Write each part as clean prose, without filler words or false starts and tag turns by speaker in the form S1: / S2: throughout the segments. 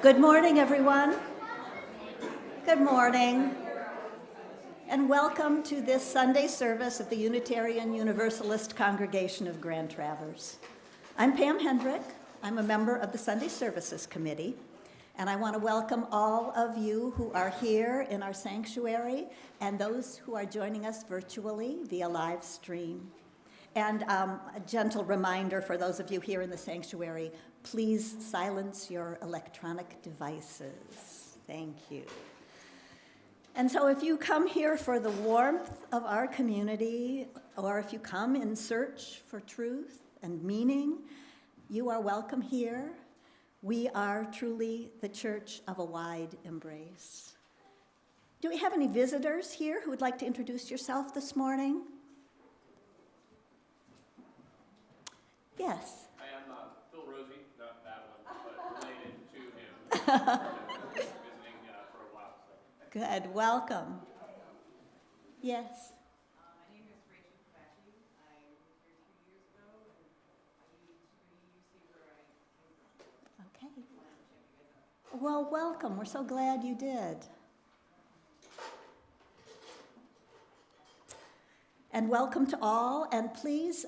S1: Good morning, everyone. Good morning. And welcome to this Sunday service of the Unitarian Universalist congregation of Grand Traverse. I'm Pam Hendrick. I'm a member of the Sunday Services Committee, and I want to welcome all of you who are here in our sanctuary and those who are joining us virtually via live stream. And a gentle reminder for those of you here in the sanctuary, please silence your electronic devices. Thank you. And so if you come here for the warmth of our community, or if you come in search for truth and meaning, you are welcome here. We are truly the church of a wide embrace. Do we have any visitors here who would like to introduce yourself this morning? Yes.
S2: I am Phil Rosie, not Babylon, but related to him. Visiting for a while. So.
S1: Good, welcome. Yes.
S3: My name is Rachel Patty. I moved here 2 years ago, and I moved to UUC where I came from.
S1: Okay. Well, welcome. We're so glad you did. And welcome to all, and please,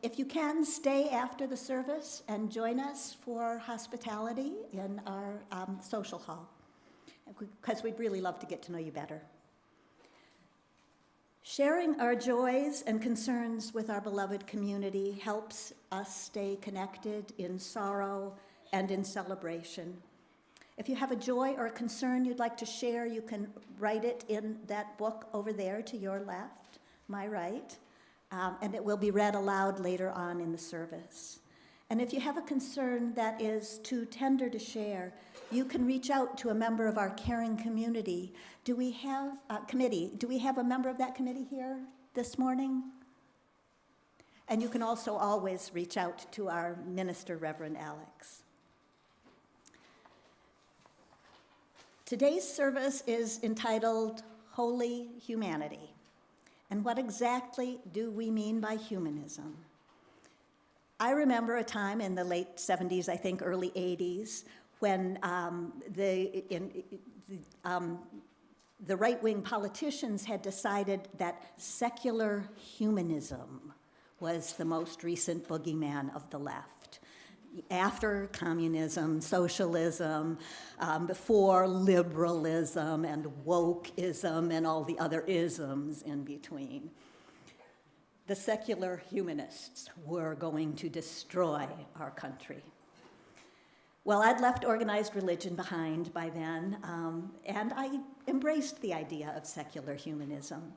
S1: if you can, stay after the service and join us for hospitality in our social hall, because we'd really love to get to know you better. Sharing our joys and concerns with our beloved community helps us stay connected in sorrow and in celebration. If you have a joy or a concern you'd like to share, you can write it in that book over there to your left, my right. And it will be read aloud later on in the service. And if you have a concern that is too tender to share, you can reach out to a member of our caring community. Do we have a member of that committee here this morning? And you can also always reach out to our minister, Reverend Alex. Today's service is entitled Holy Humanity. And what exactly do we mean by humanism? I remember a time in the late 70s, I think early 80s, when the right-wing politicians had decided that secular humanism was the most recent boogeyman of the left. After communism, socialism, before liberalism and wokeism and all the other isms in between. The secular humanists were going to destroy our country. Well, I'd left organized religion behind by then, and I embraced the idea of secular humanism.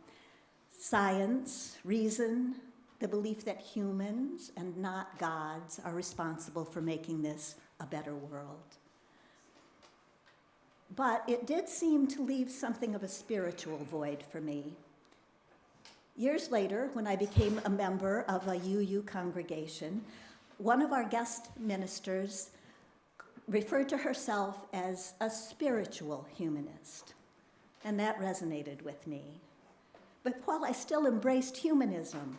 S1: Science, reason, the belief that humans and not gods are responsible for making this a better world. But it did seem to leave something of a spiritual void for me. Years later, when I became a member of a UU congregation, one of our guest ministers referred to herself as a spiritual humanist, and that resonated with me. But while I still embraced humanism,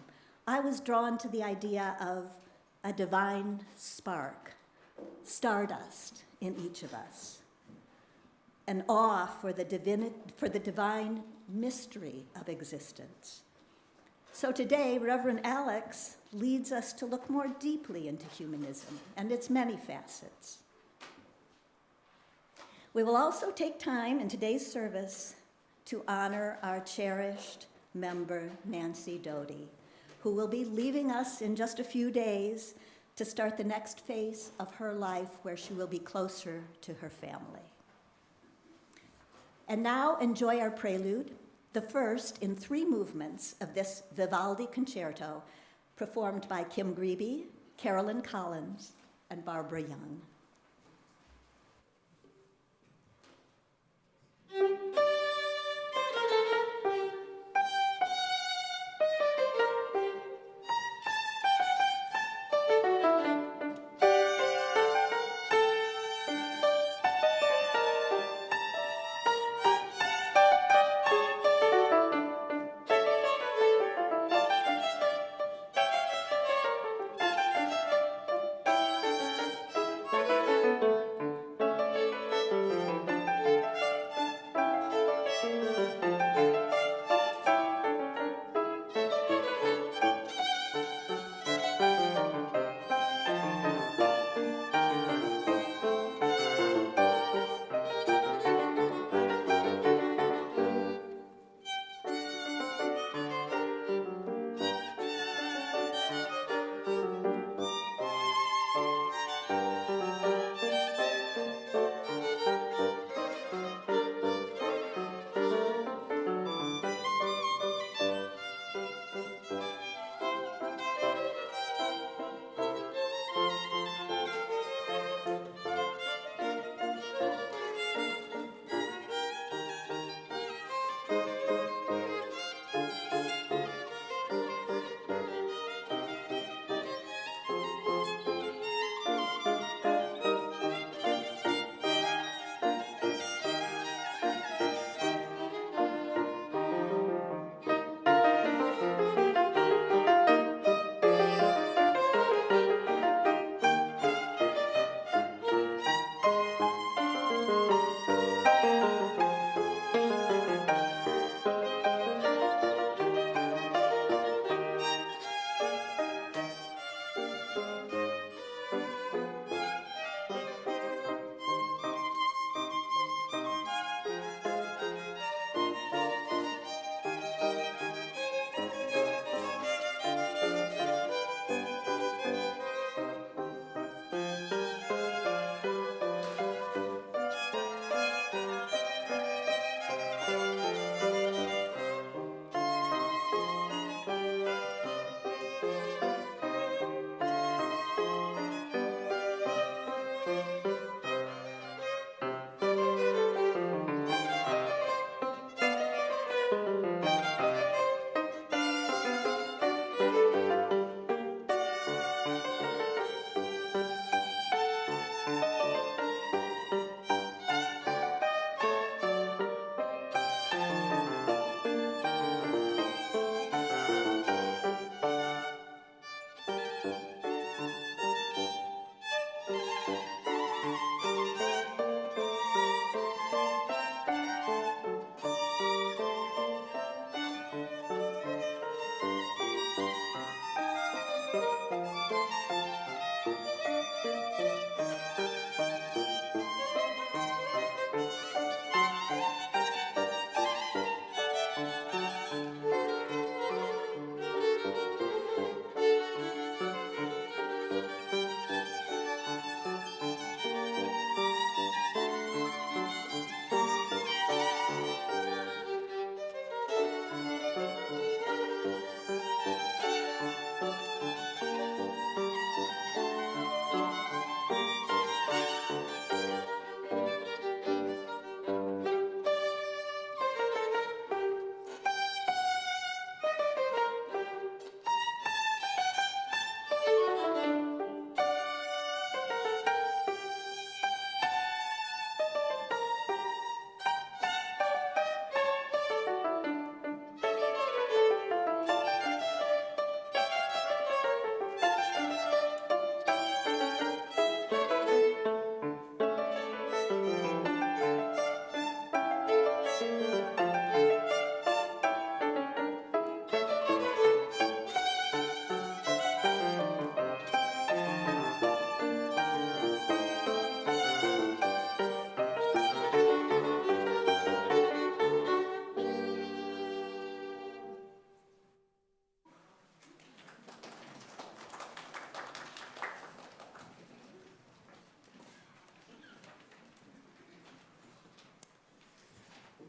S1: I was drawn to the idea of a divine spark, stardust in each of us, an awe for the divine mystery of existence. So today, Reverend Alex leads us to look more deeply into humanism and its many facets. We will also take time in today's service to honor our cherished member, Nancy Doty, who will be leaving us in just a few days to start the next phase of her life where she will be closer to her family. And now enjoy our prelude, the first in 3 movements of this Vivaldi concerto, performed by Kim Grebe, Carolyn Collins, and Barbara Young.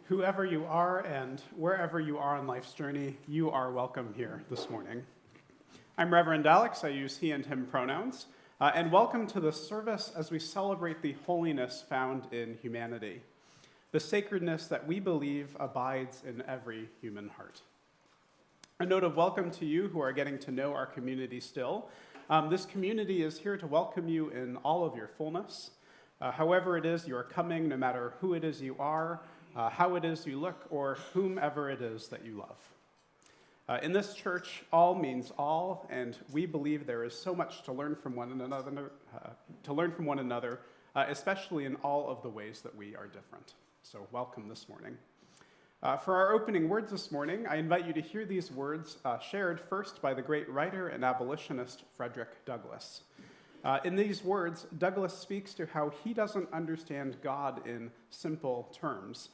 S4: Whoever you are and wherever you are on life's journey, you are welcome here this morning. I'm Reverend Alex. I use he and him pronouns. And welcome to the service as we celebrate the holiness found in humanity, the sacredness that we believe abides in every human heart. A note of welcome to you who are getting to know our community still. This community is here to welcome you in all of your fullness. However it is you are coming, no matter who it is you are, how it is you look, or whomever it is that you love. In this church, all means all, and we believe there is so much to learn from one another, especially in all of the ways that we are different. So welcome this morning. For our opening words this morning, I invite you to hear these words shared first by the great writer and abolitionist Frederick Douglass. In these words, Douglass speaks to how he doesn't understand God in simple terms.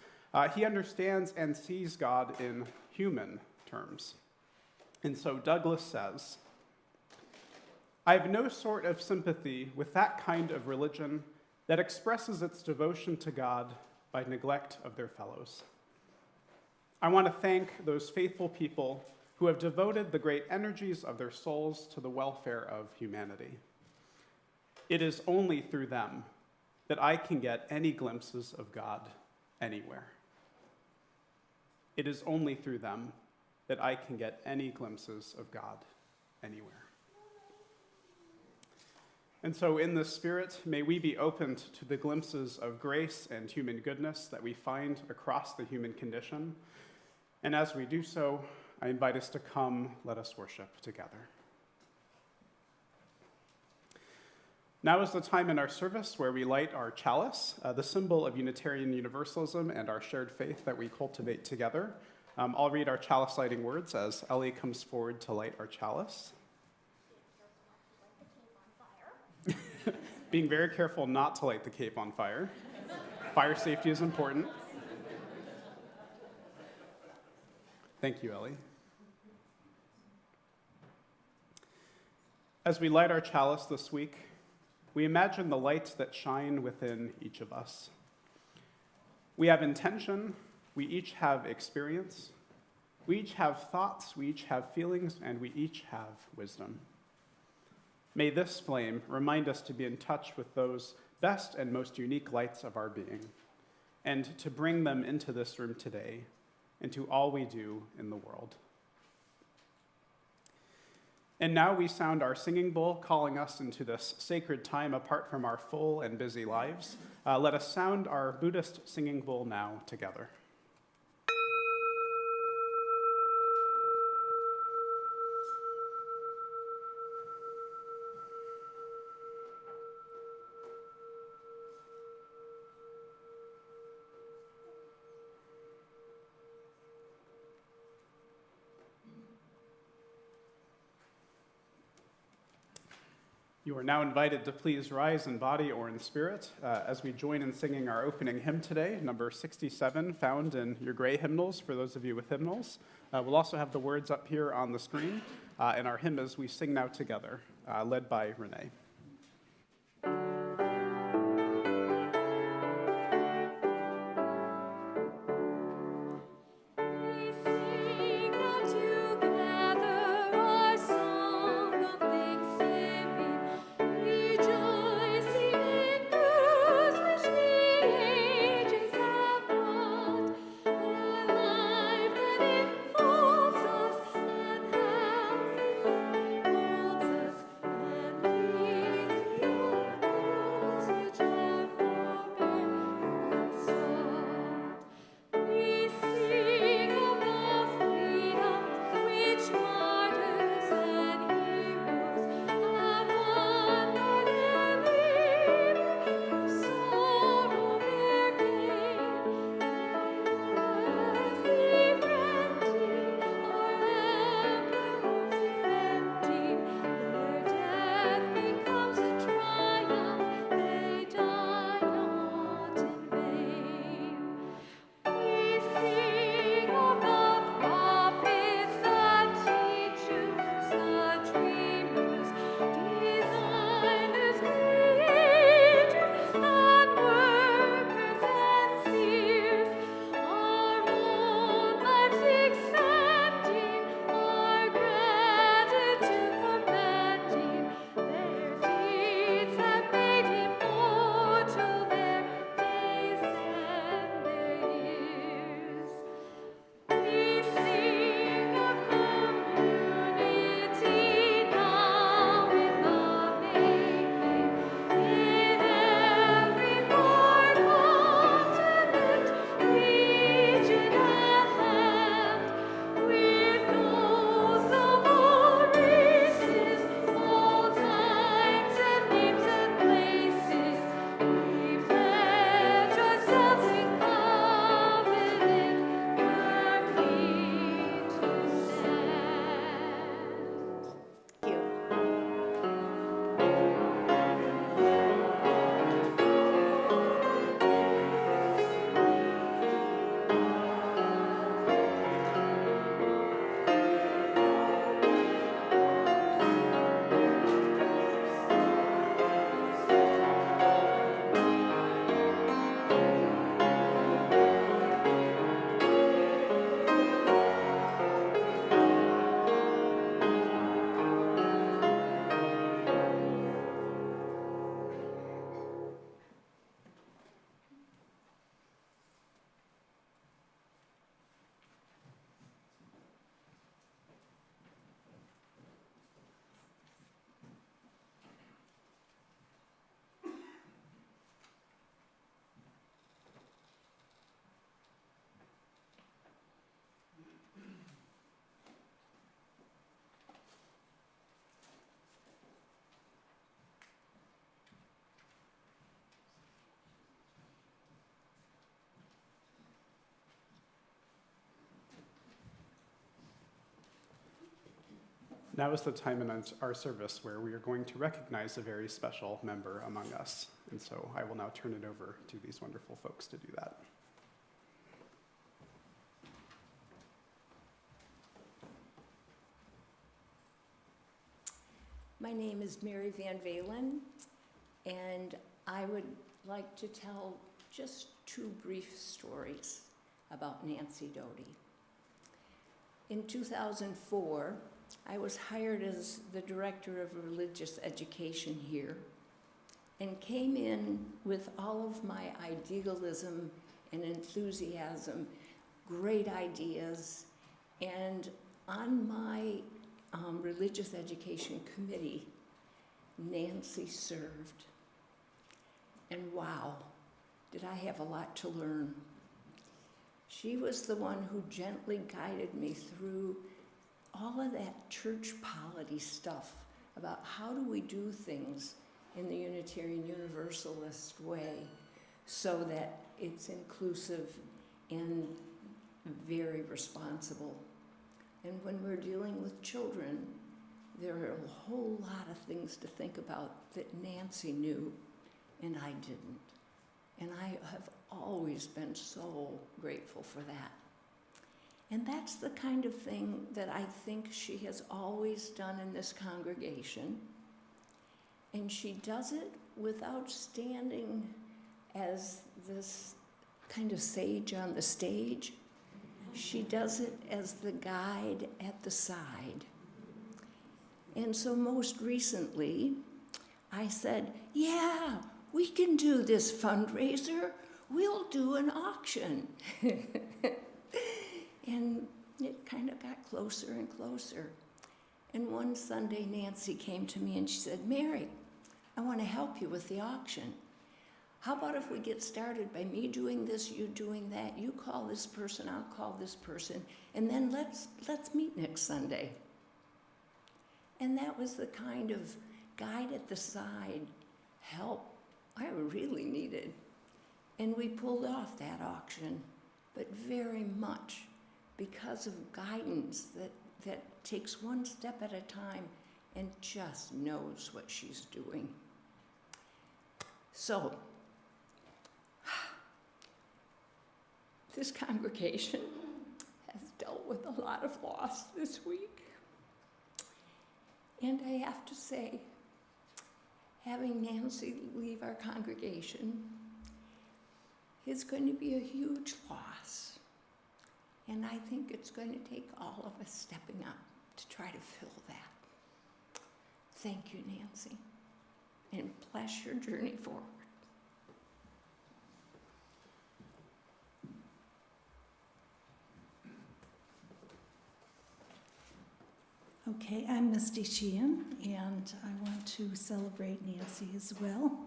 S4: He understands and sees God in human terms. And so Douglass says, "I have no sort of sympathy with that kind of religion that expresses its devotion to God by neglect of their fellows. I want to thank those faithful people who have devoted the great energies of their souls to the welfare of humanity. It is only through them that I can get any glimpses of God anywhere. It is only through them that I can get any glimpses of God anywhere. And so in this spirit, may we be opened to the glimpses of grace and human goodness that we find across the human condition. And as we do so, I invite us to come, let us worship together. Now is the time in our service where we light our chalice, the symbol of Unitarian Universalism and our shared faith that we cultivate together. I'll read our chalice lighting words as Ellie comes forward to light our chalice. Being very careful not to light the cape on fire. Fire safety is important. Thank you, Ellie. As we light our chalice this week, we imagine the lights that shine within each of us. We have intention, we each have experience, we each have thoughts, we each have feelings, and we each have wisdom. May this flame remind us to be in touch with those best and most unique lights of our being, and to bring them into this room today, into all we do in the world. And now we sound our singing bowl, calling us into this sacred time apart from our full and busy lives. Let us sound our Buddhist singing bowl now together. You are now invited to please rise in body or in spirit as we join in singing our opening hymn today, number 67, found in your gray hymnals for those of you with hymnals. We'll also have the words up here on the screen, and our hymn as we sing now together, led by Renee.
S5: Holds us and
S4: Now is the time in our service where we are going to recognize a very special member among us. And so I will now turn it over to these wonderful folks to do that.
S5: My name is Mary Van Valen, and I would like to tell just two brief stories about Nancy Doty. In 2004, I was hired as the director of religious education here and came in with all of my idealism and enthusiasm, great ideas, and on my religious education committee, Nancy served. And wow, did I have a lot to learn. She was the one who gently guided me through all of that church polity stuff about how do we do things in the Unitarian Universalist way so that it's inclusive and very responsible. And when we're dealing with children, there are a whole lot of things to think about that Nancy knew and I didn't. And I have always been so grateful for that. And that's the kind of thing that I think she has always done in this congregation. And she does it without standing as this kind of sage on the stage. She does it as the guide at the side. And so most recently, I said, yeah, we can do this fundraiser. We'll do an auction. And it kind of got closer and closer. And one Sunday, Nancy came to me and she said, Mary, I want to help you with the auction. How about if we get started by me doing this, you doing that, you call this person, I'll call this person, and then let's meet next Sunday. And that was the kind of guide at the side help I really needed. And we pulled off that auction, but very much because of guidance that takes one step at a time and just knows what she's doing. So, this congregation has dealt with a lot of loss this week. And I have to say, having Nancy leave our congregation is going to be a huge loss. And I think it's going to take all of us stepping up to try to fill that. Thank you, Nancy, and bless your journey forward.
S6: Okay, I'm Misty Sheehan, and I want to celebrate Nancy as well.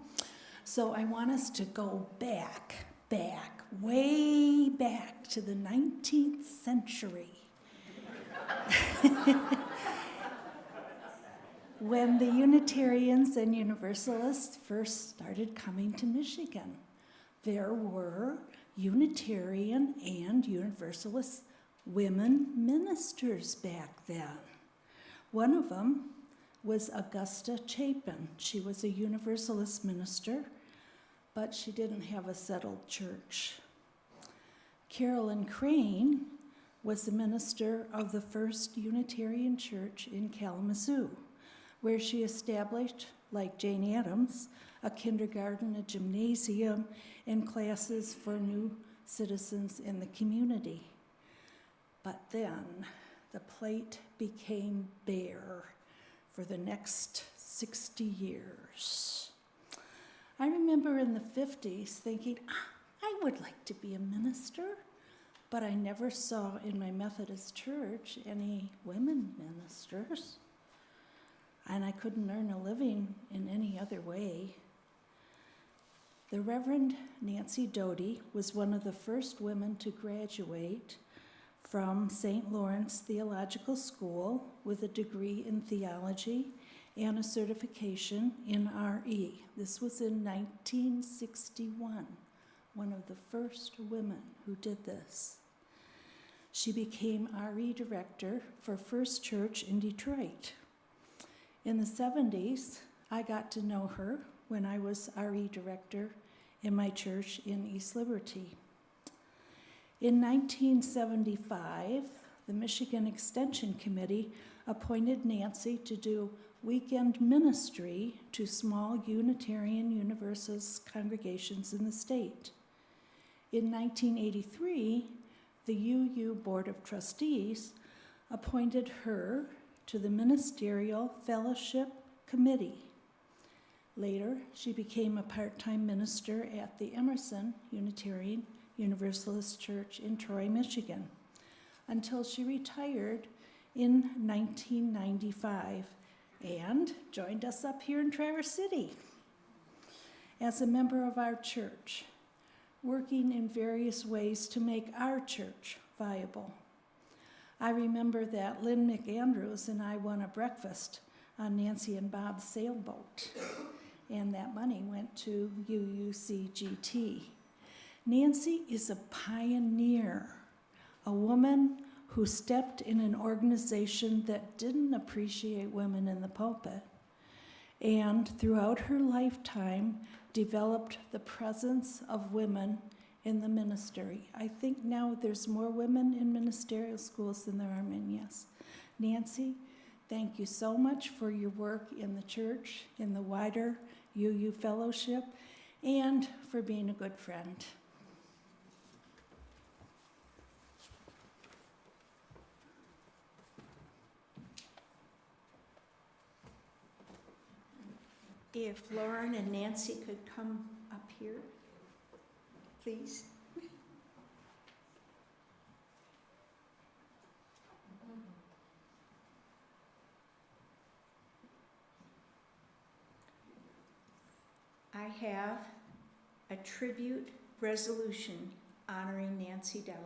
S6: So I want us to go back, way back to the 19th century. When the Unitarians and Universalists first started coming to Michigan, there were Unitarian and Universalist women ministers back then. One of them was Augusta Chapin. She was a Universalist minister, but she didn't have a settled church. Carolyn Crane was the minister of the first Unitarian church in Kalamazoo, where she established, like Jane Addams, a kindergarten, a gymnasium, and classes for new citizens in the community. But then the plate became bare for the next 60 years. I remember in the 50s thinking, I would like to be a minister, but I never saw in my Methodist church any women ministers, and I couldn't earn a living in any other way. The Reverend Nancy Doty was one of the first women to graduate from St. Lawrence Theological School with a degree in theology and a certification in RE. This was in 1961, one of the first women who did this. She became RE director for First Church in Detroit. In the 70s, I got to know her when I was RE director in my church in East Liberty. In 1975, the Michigan Extension Committee appointed Nancy to do weekend ministry to small Unitarian Universalist congregations in the state. In 1983, the UU Board of Trustees appointed her to the Ministerial Fellowship Committee. Later, she became a part-time minister at the Emerson Unitarian Universalist Church in Troy, Michigan, until she retired in 1995 and joined us up here in Traverse City as a member of our church, working in various ways to make our church viable. I remember that Lynn McAndrews and I won a breakfast on Nancy and Bob's sailboat, and that money went to UUCGT. Nancy is a pioneer, a woman who stepped in an organization that didn't appreciate women in the pulpit, and throughout her lifetime developed the presence of women in the ministry. I think now there's more women in ministerial schools than there are men, yes. Nancy, thank you so much for your work in the church, in the wider UU Fellowship, and for being a good friend.
S1: If Lauren and Nancy could come up here, please. I have a tribute resolution honoring Nancy Doughty.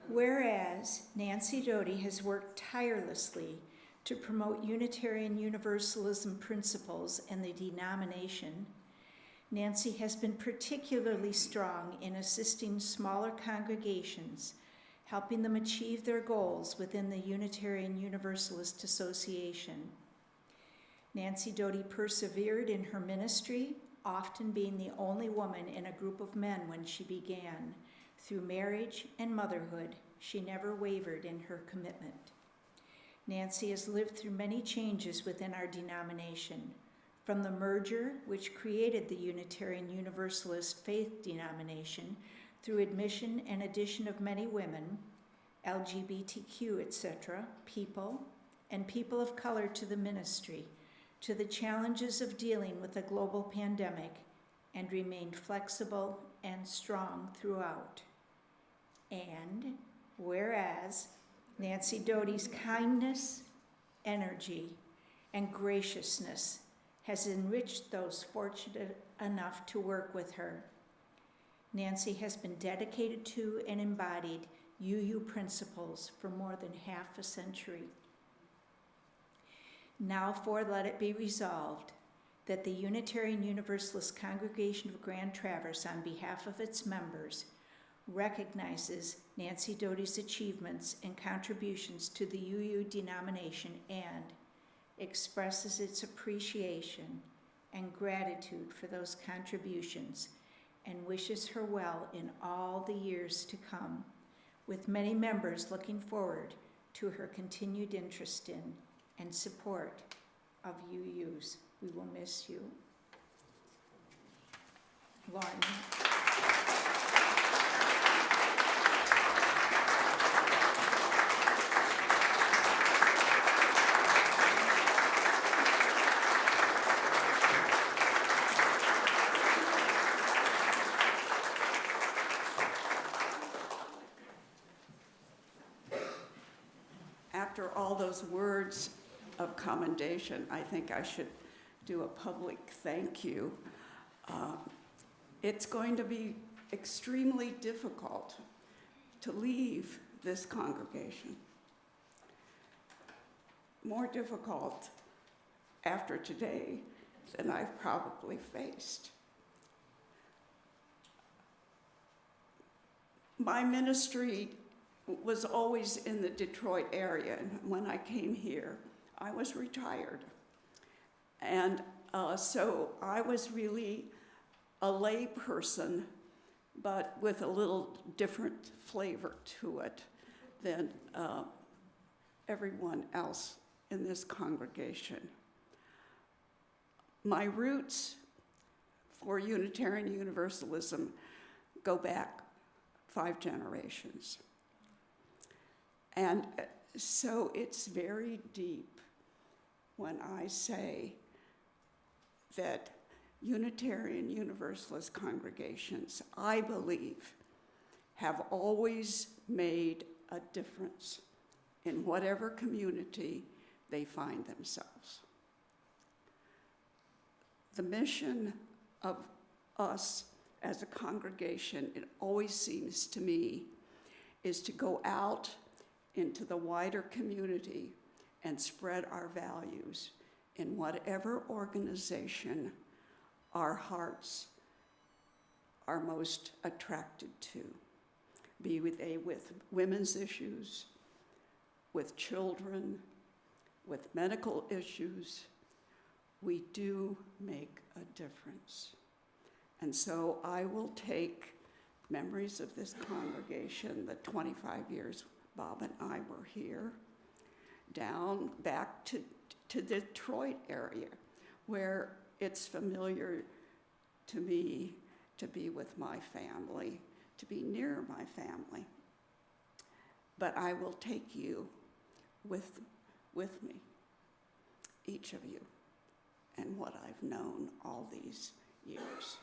S1: Whereas Nancy Doughty has worked tirelessly to promote Unitarian Universalism principles and the denomination, Nancy has been particularly strong in assisting smaller congregations, helping them achieve their goals within the Unitarian Universalist Association. Nancy Doughty persevered in her ministry, often being the only woman in a group of men when she began. Through marriage and motherhood, she never wavered in her commitment. Nancy has lived through many changes within our denomination, from the merger, which created the Unitarian Universalist faith denomination, through admission and addition of many women, LGBTQ, etc., people, and people of color to the ministry, to the challenges of dealing with a global pandemic, and remained flexible and strong throughout. And whereas Nancy Doughty's kindness, energy, and graciousness has enriched those fortunate enough to work with her. Nancy has been dedicated to and embodied UU principles for more than half a century. Now let it be resolved that the Unitarian Universalist Congregation of Grand Traverse, on behalf of its members, recognizes Nancy Doughty's achievements and contributions to the UU denomination and expresses its appreciation and gratitude for those contributions, and wishes her well in all the years to come, with many members looking forward to her continued interest in and support of UUs. We will miss you. Lauren.
S7: After all those words of commendation, I think I should do a public thank you. It's going to be extremely difficult to leave this congregation. More difficult after today than I've probably faced. My ministry was always in the Detroit area, and when I came here, I was retired. And so I was really a lay person, but with a little different flavor to it than everyone else in this congregation. My roots for Unitarian Universalism go back 5 generations. And so it's very deep when I say that Unitarian Universalist congregations, I believe, have always made a difference in whatever community they find themselves. The mission of us as a congregation, it always seems to me, is to go out into the wider community and spread our values in whatever organization our hearts are most attracted to, be with women's issues, with children, with medical issues. We do make a difference. And so I will take memories of this congregation, the 25 years Bob and I were here, down back to the Detroit area, where it's familiar to me to be with my family, to be near my family. But I will take you with me, each of you, and what I've known all these years.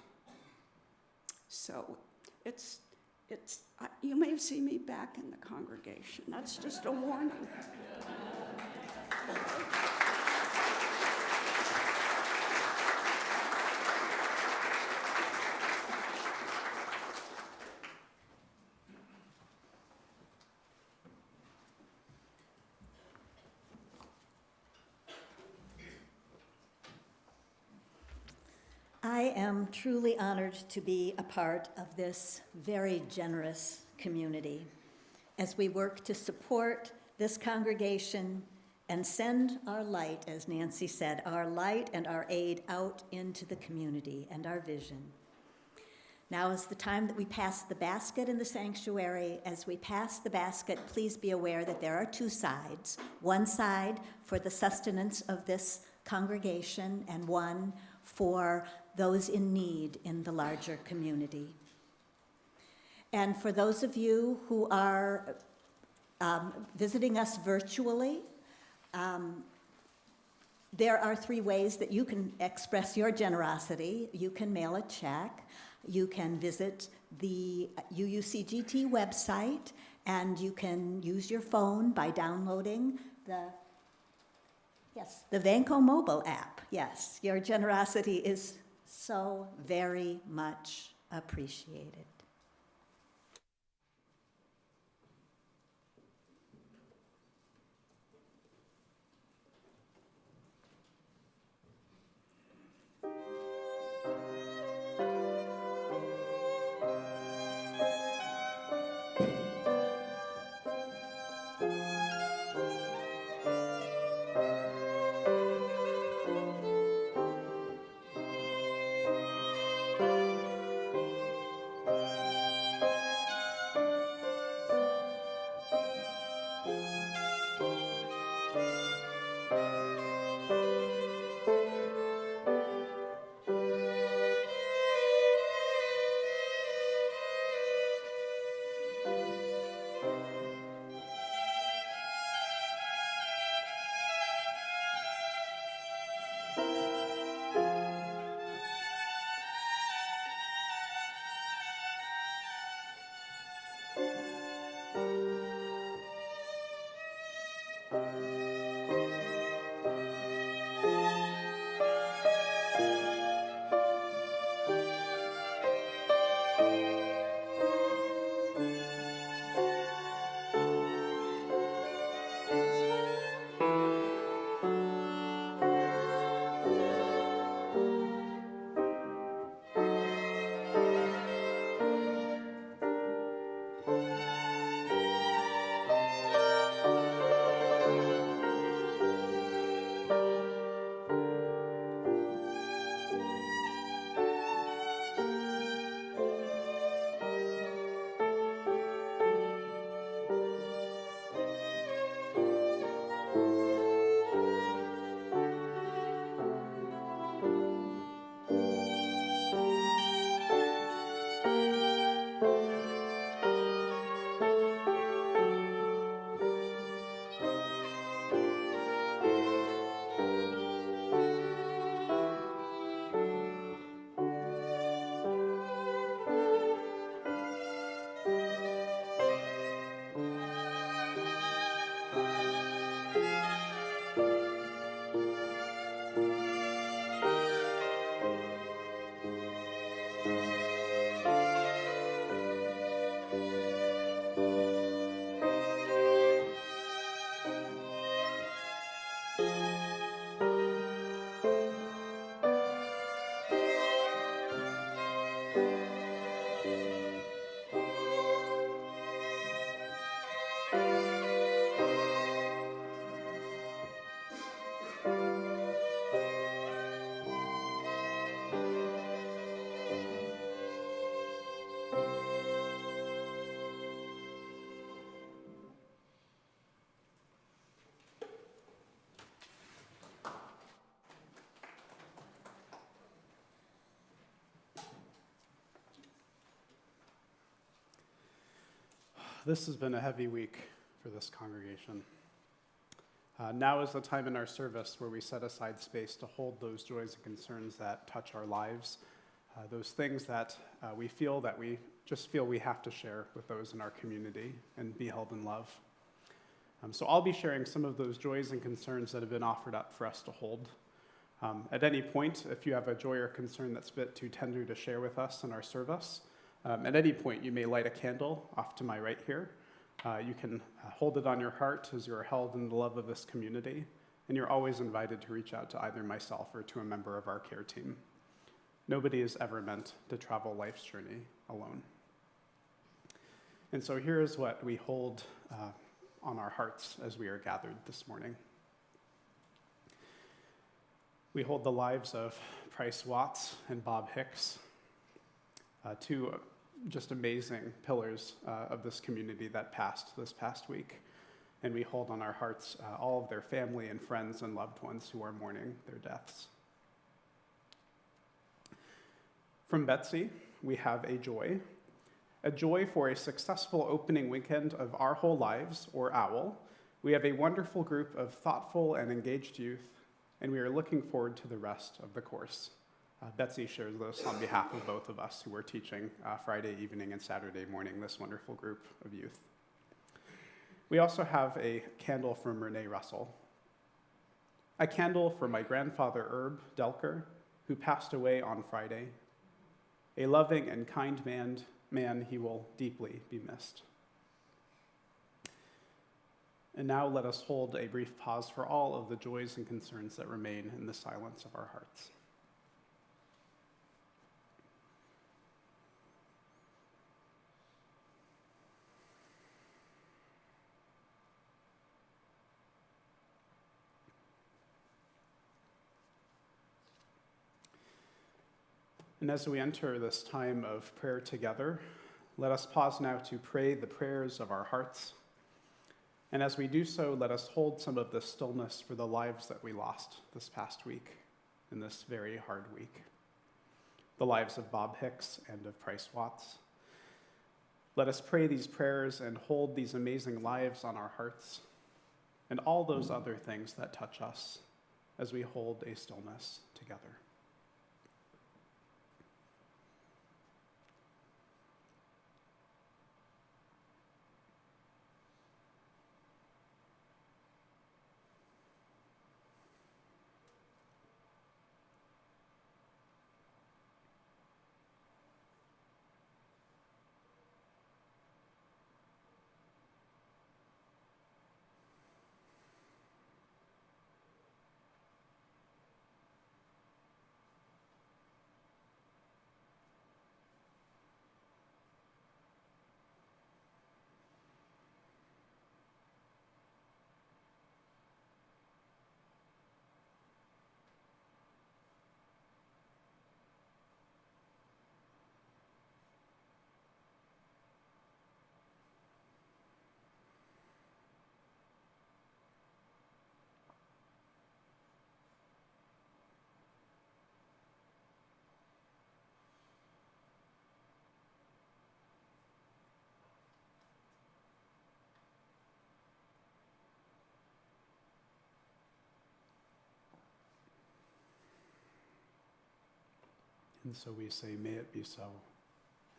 S7: So you may see me back in the congregation. That's just a warning.
S1: I am truly honored to be a part of this very generous community as we work to support this congregation and send our light, as Nancy said, our light and our aid out into the community and our vision. Now is the time that we pass the basket in the sanctuary. As we pass the basket, please be aware that there are 2 sides. One side for the sustenance of this congregation and one for those in need in the larger community. And for those of you who are visiting us virtually, there are 3 ways that you can express your generosity. You can mail a check, you can visit the UUCGT website, and you can use your phone by downloading the Vanco mobile app. Yes, your generosity is so very much appreciated.
S4: This has been a heavy week for this congregation. Now is the time in our service where we set aside space to hold those joys and concerns that touch our lives, those things that we feel we have to share with those in our community and be held in love. So I'll be sharing some of those joys and concerns that have been offered up for us to hold. At any point, if you have a joy or concern that's a bit too tender to share with us in our service, at any point you may light a candle off to my right here. You can hold it on your heart as you are held in the love of this community, and you're always invited to reach out to either myself or to a member of our care team. Nobody is ever meant to travel life's journey alone. And so here is what we hold on our hearts as we are gathered this morning. We hold the lives of Price Watts and Bob Hicks, two just amazing pillars of this community that passed this past week. And we hold on our hearts all of their family and friends and loved ones who are mourning their deaths. From Betsy, we have a joy for a successful opening weekend of Our Whole Lives, or OWL. We have a wonderful group of thoughtful and engaged youth, and we are looking forward to the rest of the course. Betsy shares this on behalf of both of us who are teaching Friday evening and Saturday morning this wonderful group of youth. We also have a candle from Renee Russell. A candle for my grandfather, Herb Delker, who passed away on Friday. A loving and kind man, he will deeply be missed. And now let us hold a brief pause for all of the joys and concerns that remain in the silence of our hearts. And as we enter this time of prayer together, let us pause now to pray the prayers of our hearts. And as we do so, let us hold some of the stillness for the lives that we lost this past week, in this very hard week. The lives of Bob Hicks and of Price Watts. Let us pray these prayers and hold these amazing lives on our hearts, and all those other things that touch us as we hold a stillness together. And so we say, may it be so,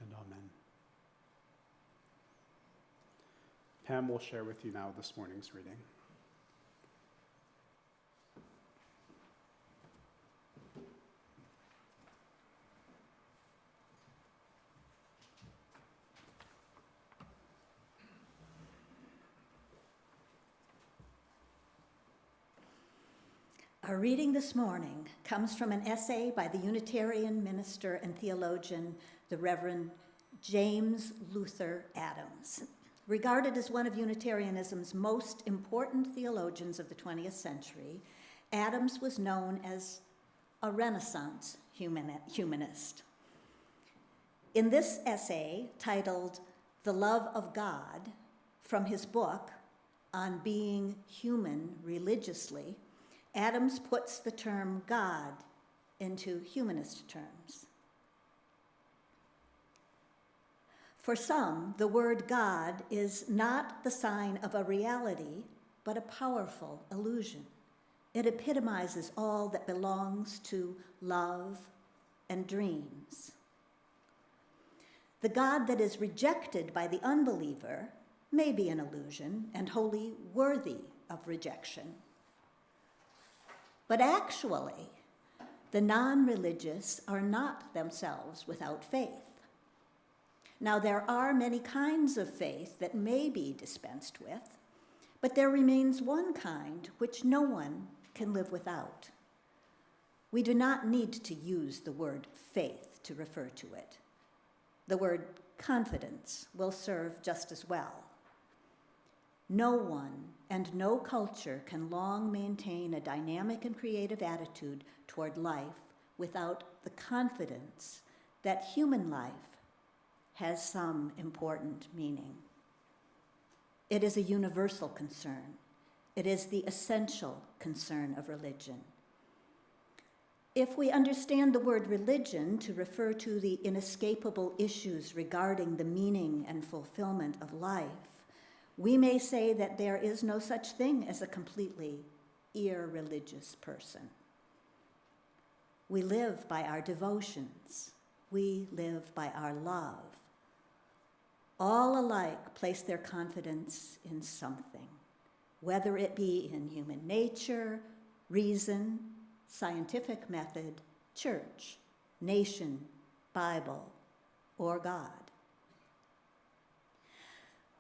S4: and amen. Pam will share with you now this morning's reading.
S1: Our reading this morning comes from an essay by the Unitarian minister and theologian, the Reverend James Luther Adams. Regarded as one of Unitarianism's most important theologians of the 20th century, Adams was known as a Renaissance humanist. In this essay, titled The Love of God, from his book On Being Human Religiously, Adams puts the term God into humanist terms. For some, the word God is not the sign of a reality, but a powerful illusion. It epitomizes all that belongs to love and dreams. The God that is rejected by the unbeliever may be an illusion and wholly worthy of rejection. But actually, the non-religious are not themselves without faith. Now, there are many kinds of faith that may be dispensed with, but there remains one kind which no one can live without. We do not need to use the word faith to refer to it. The word confidence will serve just as well. No one and no culture can long maintain a dynamic and creative attitude toward life without the confidence that human life has some important meaning. It is a universal concern. It is the essential concern of religion. If we understand the word religion to refer to the inescapable issues regarding the meaning and fulfillment of life, we may say that there is no such thing as a completely irreligious person. We live by our devotions. We live by our love. All alike place their confidence in something, whether it be in human nature, reason, scientific method, church, nation, Bible, or God.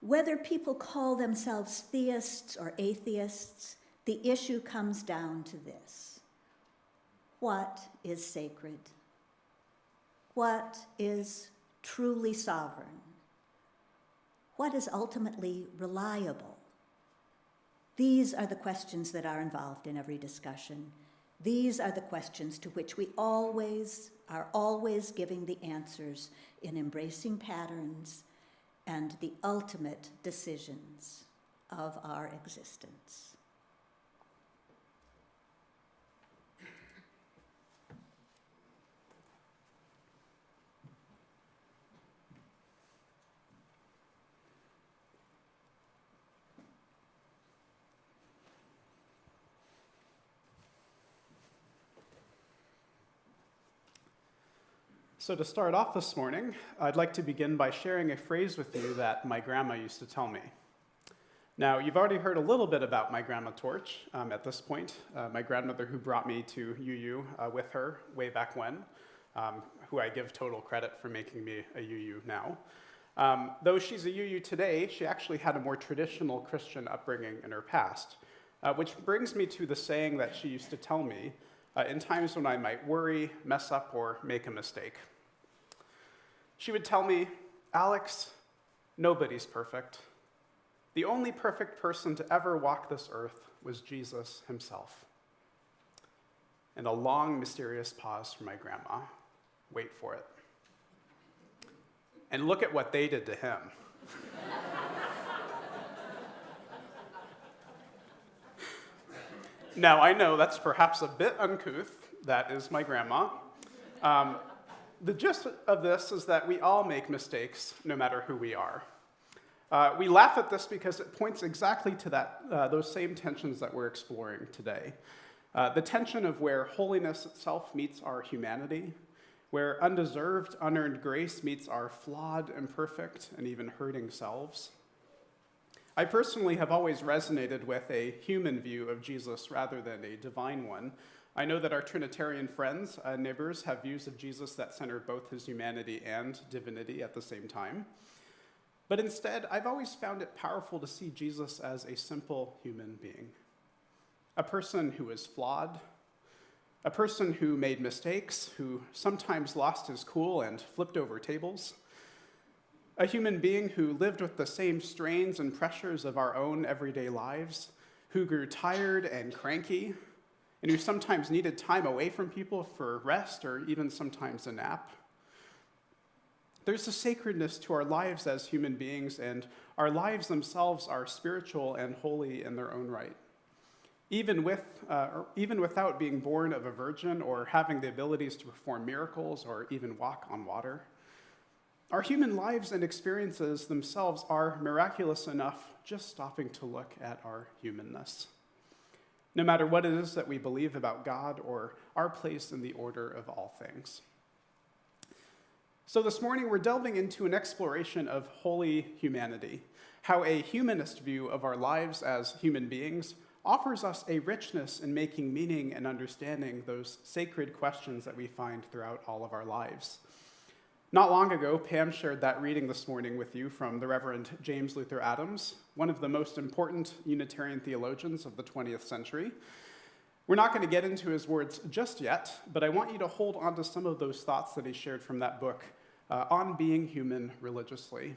S1: Whether people call themselves theists or atheists, the issue comes down to this. What is sacred? What is truly sovereign? What is ultimately reliable? These are the questions that are involved in every discussion. These are the questions to which we are always giving the answers in embracing patterns and the ultimate decisions of our existence.
S4: So to start off this morning, I'd like to begin by sharing a phrase with you that my grandma used to tell me. Now, you've already heard a little bit about my grandma Torch at this point, my grandmother who brought me to UU with her way back when, who I give total credit for making me a UU now. Though she's a UU today, she actually had a more traditional Christian upbringing in her past, which brings me to the saying that she used to tell me in times when I might worry, mess up, or make a mistake. She would tell me, Alex, nobody's perfect. The only perfect person to ever walk this earth was Jesus himself. And a long, mysterious pause from my grandma. Wait for it. And look at what they did to him. Now, I know that's perhaps a bit uncouth. That is my grandma. The gist of this is that we all make mistakes, no matter who we are. We laugh at this because it points exactly to those same tensions that we're exploring today. The tension of where holiness itself meets our humanity, where undeserved, unearned grace meets our flawed, imperfect, and even hurting selves. I personally have always resonated with a human view of Jesus rather than a divine one. I know that our Trinitarian friends, neighbors, have views of Jesus that center both his humanity and divinity at the same time. But instead, I've always found it powerful to see Jesus as a simple human being. A person who is flawed, a person who made mistakes, who sometimes lost his cool and flipped over tables, a human being who lived with the same strains and pressures of our own everyday lives, who grew tired and cranky, and who sometimes needed time away from people for rest or even sometimes a nap. There's a sacredness to our lives as human beings, and our lives themselves are spiritual and holy in their own right. Even without being born of a virgin or having the abilities to perform miracles or even walk on water. Our human lives and experiences themselves are miraculous enough just stopping to look at our humanness. No matter what it is that we believe about God or our place in the order of all things. So this morning we're delving into an exploration of holy humanity, how a humanist view of our lives as human beings offers us a richness in making meaning and understanding those sacred questions that we find throughout all of our lives. Not long ago, Pam shared that reading this morning with you from the Reverend James Luther Adams, one of the most important Unitarian theologians of the 20th century. We're not going to get into his words just yet, but I want you to hold on to some of those thoughts that he shared from that book on being human religiously,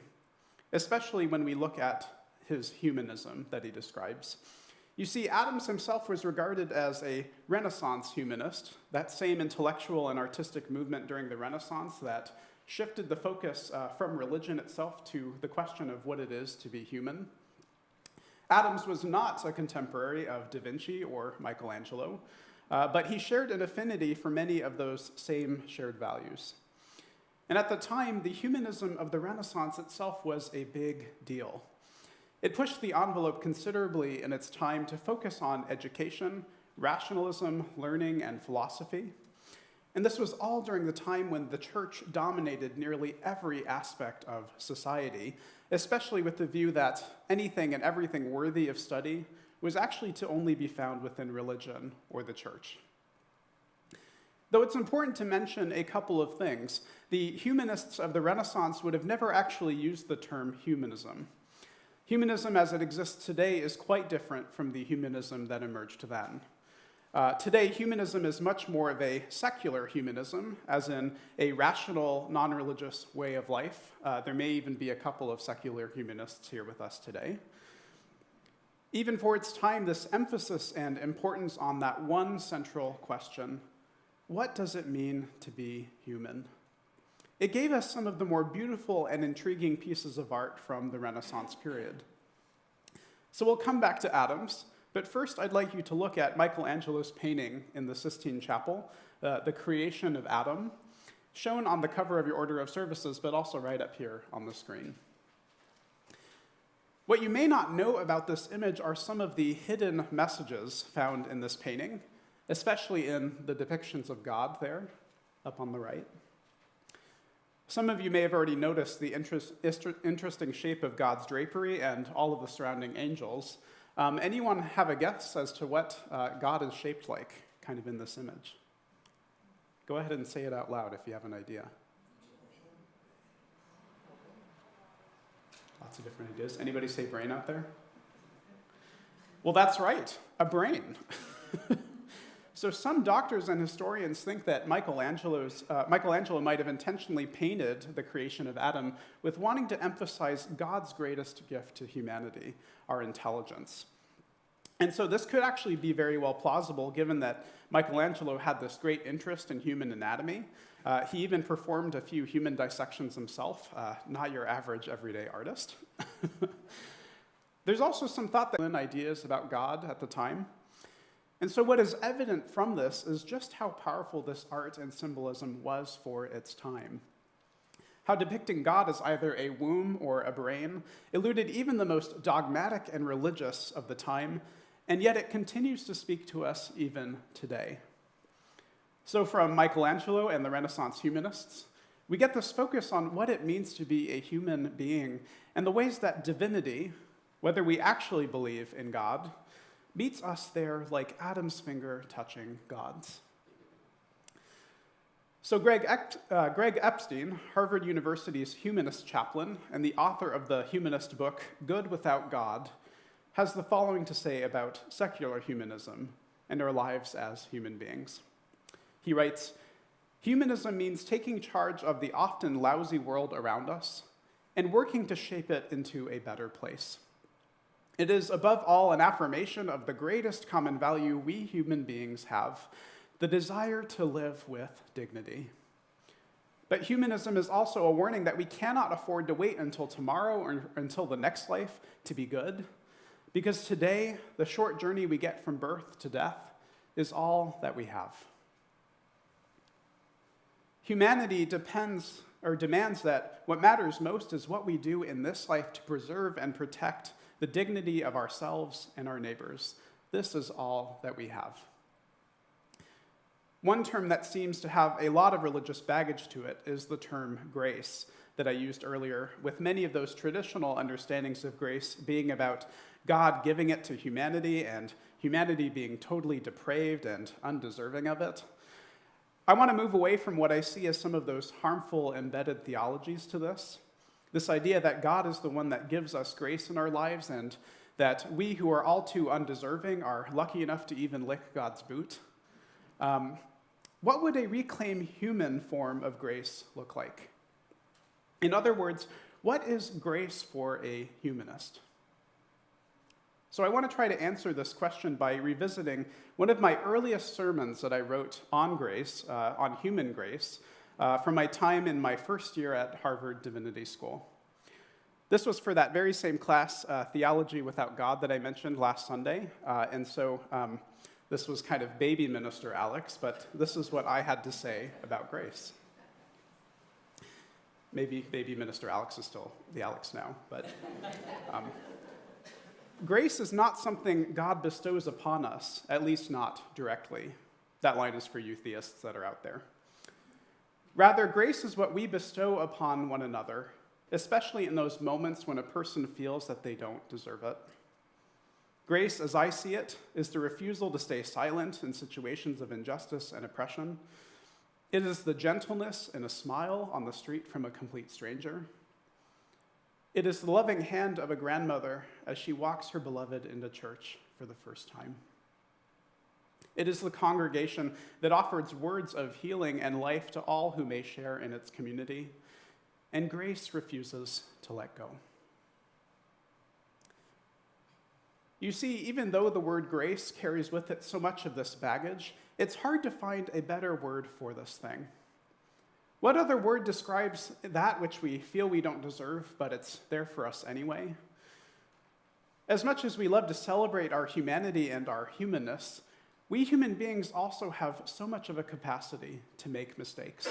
S4: especially when we look at his humanism that he describes. You see, Adams himself was regarded as a Renaissance humanist, that same intellectual and artistic movement during the Renaissance that shifted the focus from religion itself to the question of what it is to be human. Adams was not a contemporary of Da Vinci or Michelangelo, but he shared an affinity for many of those same shared values. And at the time, the humanism of the Renaissance itself was a big deal. It pushed the envelope considerably in its time to focus on education, rationalism, learning, and philosophy. And this was all during the time when the church dominated nearly every aspect of society, especially with the view that anything and everything worthy of study was actually to only be found within religion or the church. Though it's important to mention a couple of things, the humanists of the Renaissance would have never actually used the term humanism. Humanism as it exists today is quite different from the humanism that emerged then. Today, humanism is much more of a secular humanism, as in a rational, non-religious way of life. There may even be a couple of secular humanists here with us today. Even for its time, this emphasis and importance on that one central question, what does it mean to be human? It gave us some of the more beautiful and intriguing pieces of art from the Renaissance period. So we'll come back to Adams. But first, I'd like you to look at Michelangelo's painting in the Sistine Chapel, The Creation of Adam, shown on the cover of your order of services, but also right up here on the screen. What you may not know about this image are some of the hidden messages found in this painting, especially in the depictions of God there, up on the right. Some of you may have already noticed the interesting shape of God's drapery and all of the surrounding angels. Anyone have a guess as to what God is shaped like, kind of in this image? Go ahead and say it out loud if you have an idea. Lots of different ideas. Anybody say brain out there? Well, that's right, a brain. So some doctors and historians think that Michelangelo might have intentionally painted the creation of Adam with wanting to emphasize God's greatest gift to humanity, our intelligence. And so this could actually be very well plausible, given that Michelangelo had this great interest in human anatomy. He even performed a few human dissections himself, not your average everyday artist. There's also some thought that ideas about God at the time. And so what is evident from this is just how powerful this art and symbolism was for its time. How depicting God as either a womb or a brain eluded even the most dogmatic and religious of the time, and yet it continues to speak to us even today. So from Michelangelo and the Renaissance humanists, we get this focus on what it means to be a human being and the ways that divinity, whether we actually believe in God, meets us there like Adam's finger touching God's. So Greg Epstein, Harvard University's humanist chaplain and the author of the humanist book, Good Without God, has the following to say about secular humanism and our lives as human beings. He writes, "Humanism means taking charge of the often lousy world around us and working to shape it into a better place. It is, above all, an affirmation of the greatest common value we human beings have, the desire to live with dignity. But humanism is also a warning that we cannot afford to wait until tomorrow or until the next life to be good, because today, the short journey we get from birth to death is all that we have. Humanity depends or demands that what matters most is what we do in this life to preserve and protect the dignity of ourselves and our neighbors. This is all that we have. One term that seems to have a lot of religious baggage to it is the term grace that I used earlier, with many of those traditional understandings of grace being about God giving it to humanity and humanity being totally depraved and undeserving of it. I want to move away from what I see as some of those harmful embedded theologies to this idea that God is the one that gives us grace in our lives and that we who are all too undeserving are lucky enough to even lick God's boot. What would a reclaimed human form of grace look like? In other words, what is grace for a humanist? So I want to try to answer this question by revisiting one of my earliest sermons that I wrote on grace, on human grace, from my time in my first year at Harvard Divinity School. This was for that very same class, Theology Without God, that I mentioned last Sunday. And so this was kind of baby minister Alex, but this is what I had to say about grace. Maybe baby minister Alex is still the Alex now, but grace is not something God bestows upon us, at least not directly. That line is for you theists that are out there. Rather, grace is what we bestow upon one another, especially in those moments when a person feels that they don't deserve it. Grace, as I see it, is the refusal to stay silent in situations of injustice and oppression. It is the gentleness in a smile on the street from a complete stranger. It is the loving hand of a grandmother as she walks her beloved into church for the first time. It is the congregation that offers words of healing and life to all who may share in its community. And grace refuses to let go. You see, even though the word grace carries with it so much of this baggage, it's hard to find a better word for this thing. What other word describes that which we feel we don't deserve, but it's there for us anyway? As much as we love to celebrate our humanity and our humanness, we human beings also have so much of a capacity to make mistakes,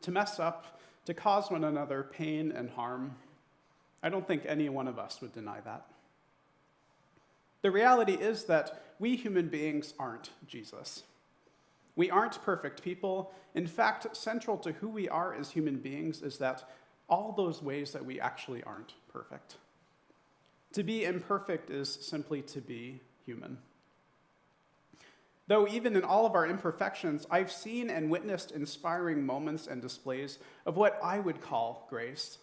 S4: to mess up, to cause one another pain and harm. I don't think any one of us would deny that. The reality is that we human beings aren't Jesus. We aren't perfect people. In fact, central to who we are as human beings is that all those ways that we actually aren't perfect. To be imperfect is simply to be human. Though even in all of our imperfections, I've seen and witnessed inspiring moments and displays of what I would call grace,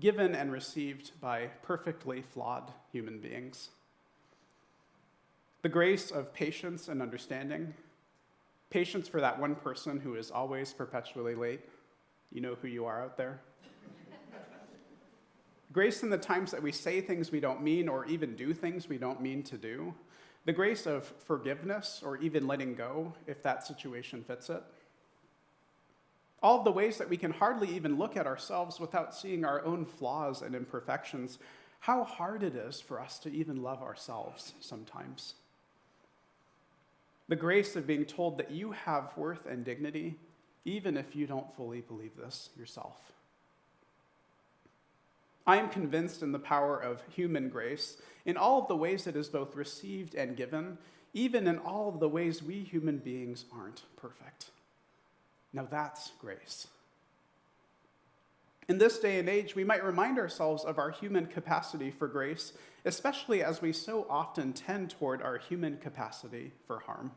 S4: given and received by perfectly flawed human beings. The grace of patience and understanding, patience for that one person who is always perpetually late. You know who you are out there. Grace in the times that we say things we don't mean or even do things we don't mean to do. The grace of forgiveness or even letting go if that situation fits it. All of the ways that we can hardly even look at ourselves without seeing our own flaws and imperfections. How hard it is for us to even love ourselves sometimes. The grace of being told that you have worth and dignity, even if you don't fully believe this yourself. I am convinced in the power of human grace in all of the ways it is both received and given, even in all of the ways we human beings aren't perfect. Now that's grace. In this day and age, we might remind ourselves of our human capacity for grace, especially as we so often tend toward our human capacity for harm.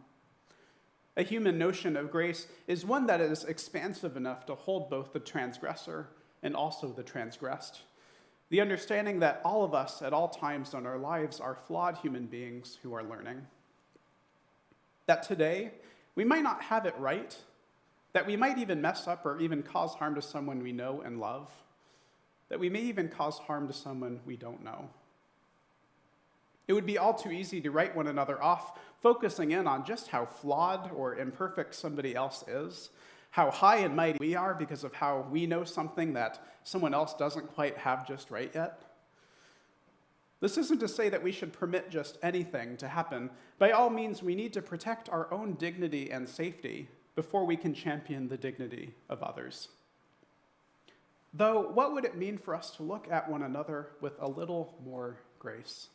S4: A human notion of grace is one that is expansive enough to hold both the transgressor and also the transgressed. The understanding that all of us at all times in our lives are flawed human beings who are learning. That today, we might not have it right, that we might even mess up or even cause harm to someone we know and love, that we may even cause harm to someone we don't know. It would be all too easy to write one another off, focusing in on just how flawed or imperfect somebody else is, how high and mighty we are because of how we know something that someone else doesn't quite have just right yet. This isn't to say that we should permit just anything to happen. By all means, we need to protect our own dignity and safety before we can champion the dignity of others. Though, what would it mean for us to look at one another with a little more grace?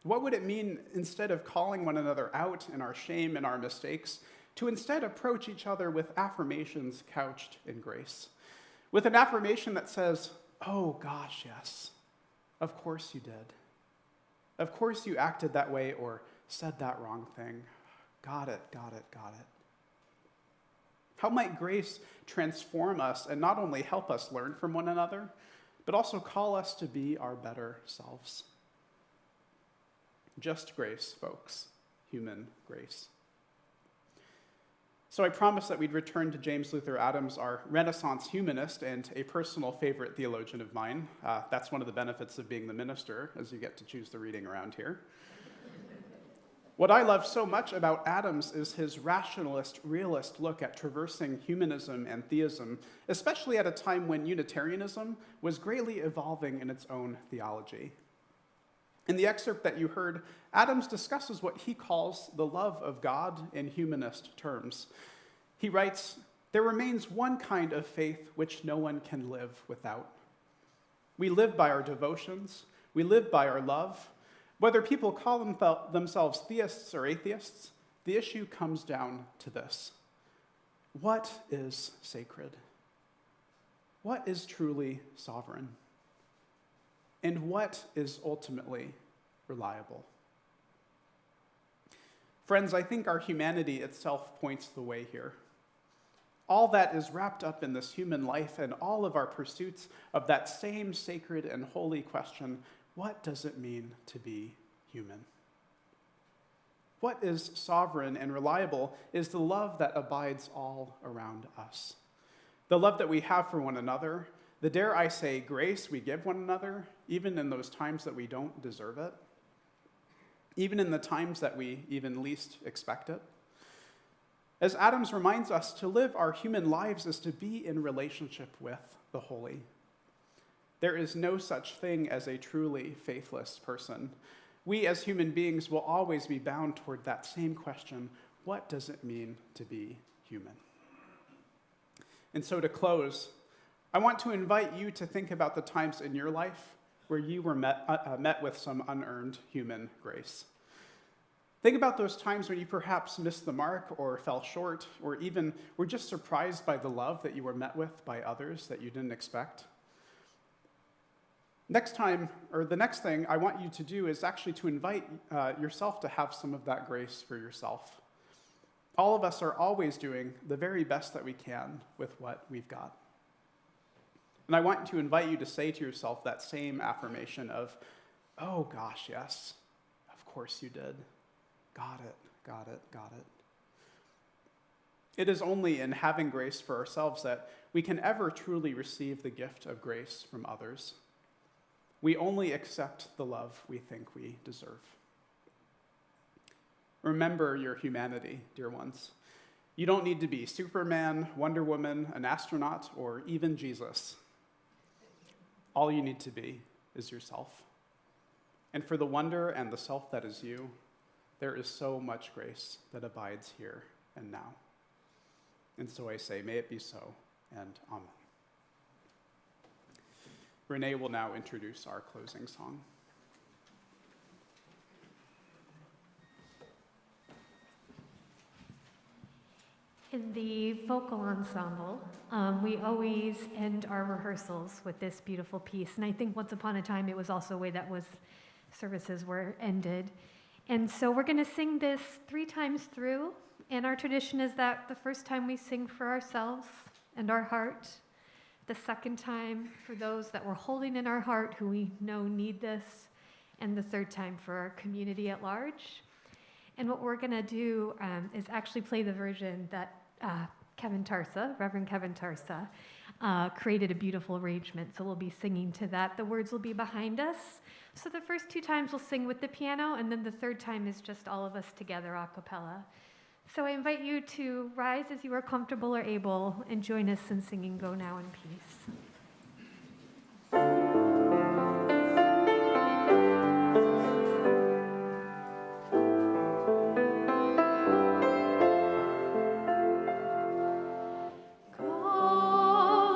S4: What would it mean, instead of calling one another out in our shame and our mistakes, to instead approach each other with affirmations couched in grace? With an affirmation that says, "Oh gosh, yes, of course you did. Of course you acted that way or said that wrong thing. Got it, got it, got it." How might grace transform us and not only help us learn from one another, but also call us to be our better selves? Just grace, folks. Human grace. So I promised that we'd return to James Luther Adams, our Renaissance humanist and a personal favorite theologian of mine. That's one of the benefits of being the minister, as you get to choose the reading around here. What I love so much about Adams is his rationalist, realist look at traversing humanism and theism, especially at a time when Unitarianism was greatly evolving in its own theology. In the excerpt that you heard, Adams discusses what he calls the love of God in humanist terms. He writes, "There remains one kind of faith which no one can live without. We live by our devotions, we live by our love. Whether people call themselves theists or atheists, the issue comes down to this: what is sacred? What is truly sovereign? And what is ultimately reliable?" Friends, I think our humanity itself points the way here. All that is wrapped up in this human life and all of our pursuits of that same sacred and holy question: what does it mean to be human? What is sovereign and reliable is the love that abides all around us. The love that we have for one another, the, dare I say, grace we give one another, even in those times that we don't deserve it, even in the times that we even least expect it. As Adams reminds us, to live our human lives is to be in relationship with the holy. There is no such thing as a truly faithless person. We as human beings will always be bound toward that same question: what does it mean to be human? And so to close, I want to invite you to think about the times in your life where you were met with some unearned human grace. Think about those times when you perhaps missed the mark or fell short, or even were just surprised by the love that you were met with by others that you didn't expect. Next time, or the next thing I want you to do is actually to invite yourself to have some of that grace for yourself. All of us are always doing the very best that we can with what we've got. And I want to invite you to say to yourself that same affirmation of, "Oh gosh, yes, of course you did. Got it, got it, got it." It is only in having grace for ourselves that we can ever truly receive the gift of grace from others. We only accept the love we think we deserve. Remember your humanity, dear ones. You don't need to be Superman, Wonder Woman, an astronaut, or even Jesus. All you need to be is yourself. And for the wonder and the self that is you, there is so much grace that abides here and now. And so I say, may it be so, and amen. Renee will now introduce our closing song.
S8: In the vocal ensemble, we always end our rehearsals with this beautiful piece. And I think once upon a time, it was also a way that services were ended. And so we're going to sing this 3 times through. And our tradition is that the first time we sing for ourselves and our heart, the second time for those that we're holding in our heart who we know need this, and the third time for our community at large. And what we're going to do is actually play the version that Reverend Kevin Tarsa, created a beautiful arrangement. So we'll be singing to that. The words will be behind us. So the first 2 times we'll sing with the piano, and then the third time is just all of us together a cappella. So I invite you to rise as you are comfortable or able and join us in singing Go Now in Peace. Go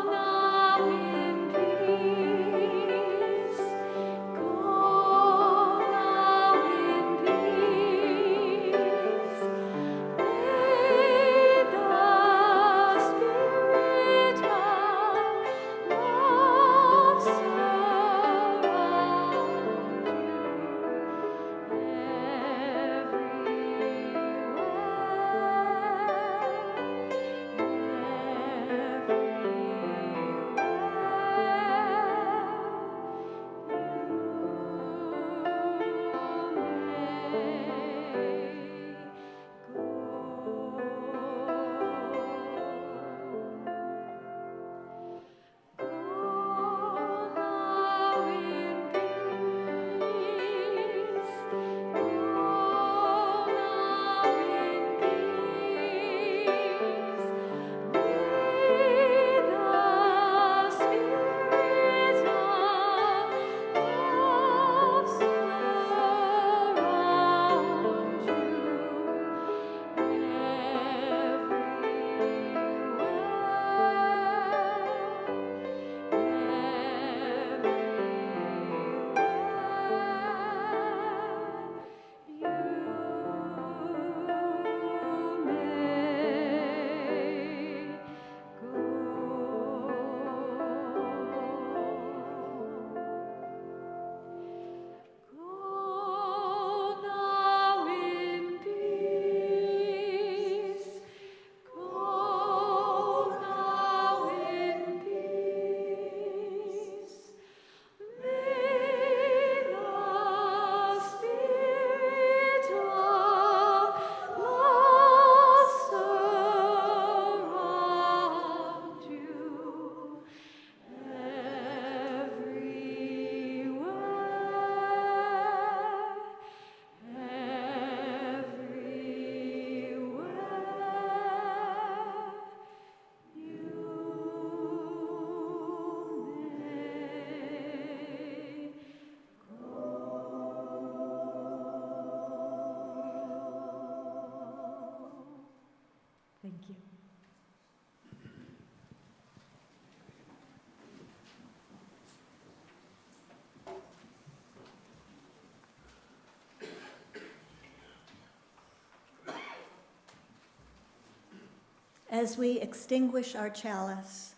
S1: As we extinguish our chalice,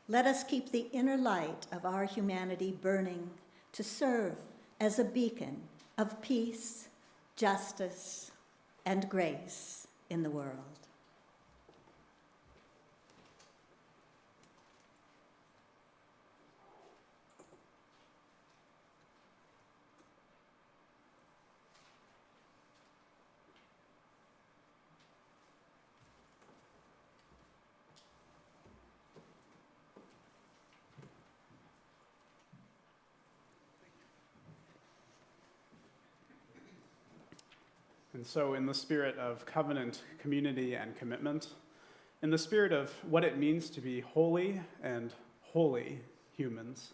S1: let us keep the inner light of our humanity burning to serve as a beacon of peace, justice, and grace in the world.
S4: And so, in the spirit of covenant, community, and commitment, in the spirit of what it means to be holy and holy humans,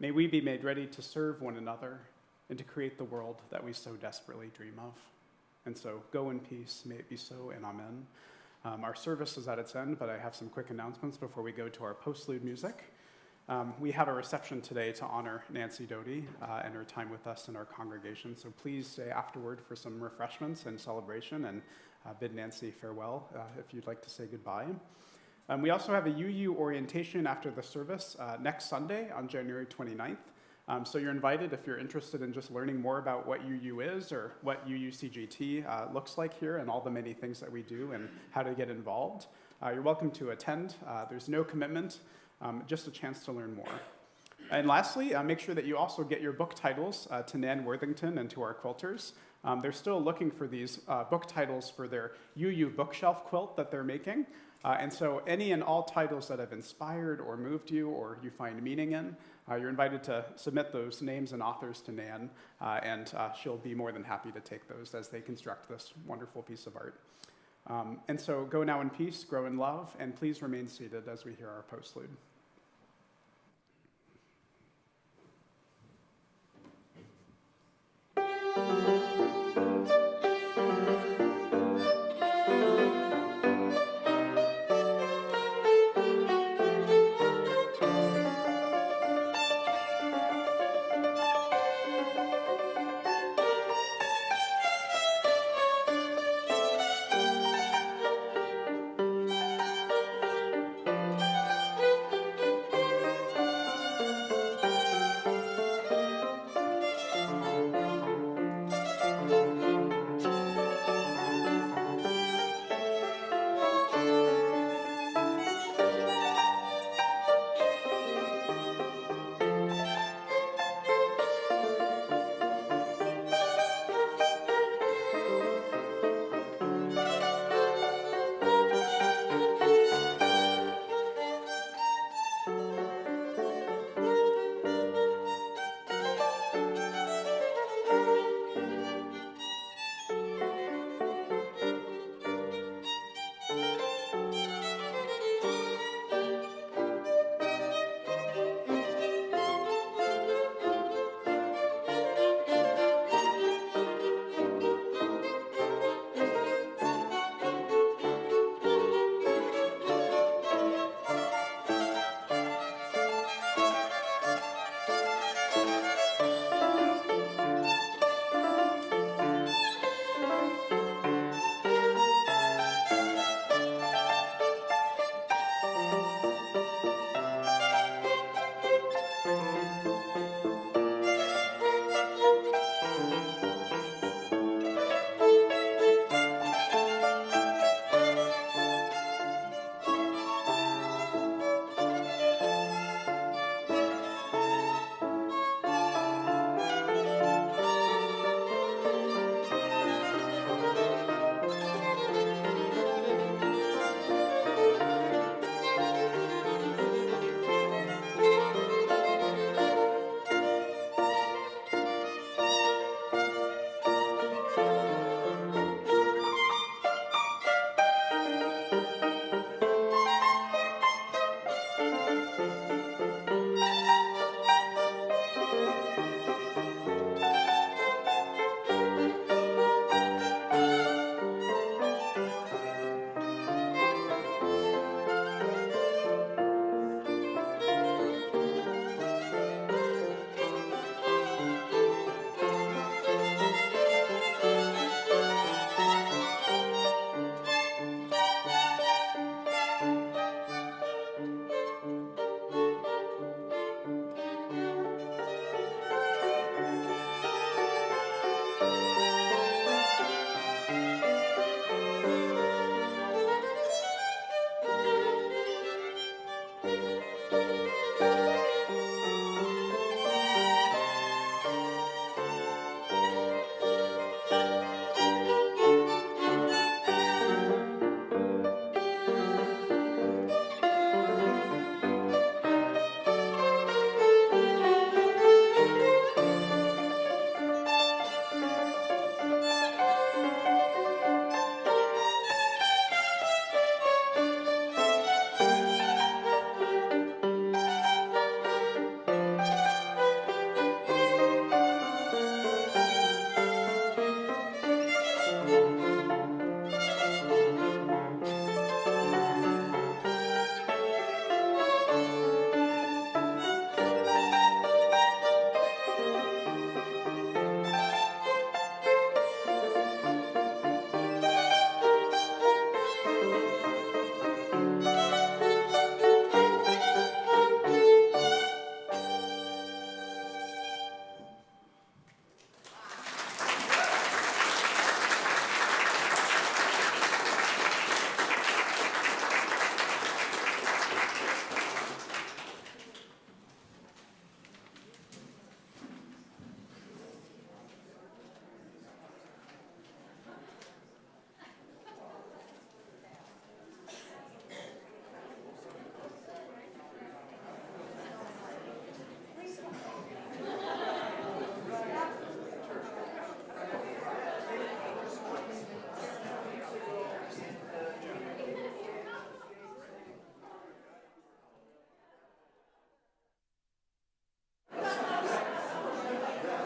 S4: may we be made ready to serve one another and to create the world that we so desperately dream of. And so, go in peace, may it be so, and amen. Our service is at its end, but I have some quick announcements before we go to our postlude music. We have a reception today to honor Nancy Doty and her time with us in our congregation, so please stay afterward for some refreshments and celebration, and bid Nancy farewell if you'd like to say goodbye. We also have a UU orientation after the service next Sunday on January 29th. So you're invited if you're interested in just learning more about what UU is or what UUCGT looks like here and all the many things that we do and how to get involved. You're welcome to attend. There's no commitment. Just a chance to learn more. And lastly, make sure that you also get your book titles to Nan Worthington and to our quilters. They're still looking for these book titles for their UU bookshelf quilt that they're making. And so any and all titles that have inspired or moved you or you find meaning in, you're invited to submit those names and authors to Nan, and she'll be more than happy to take those as they construct this wonderful piece of art. And so go now in peace, grow in love, and please remain seated as we hear our postlude.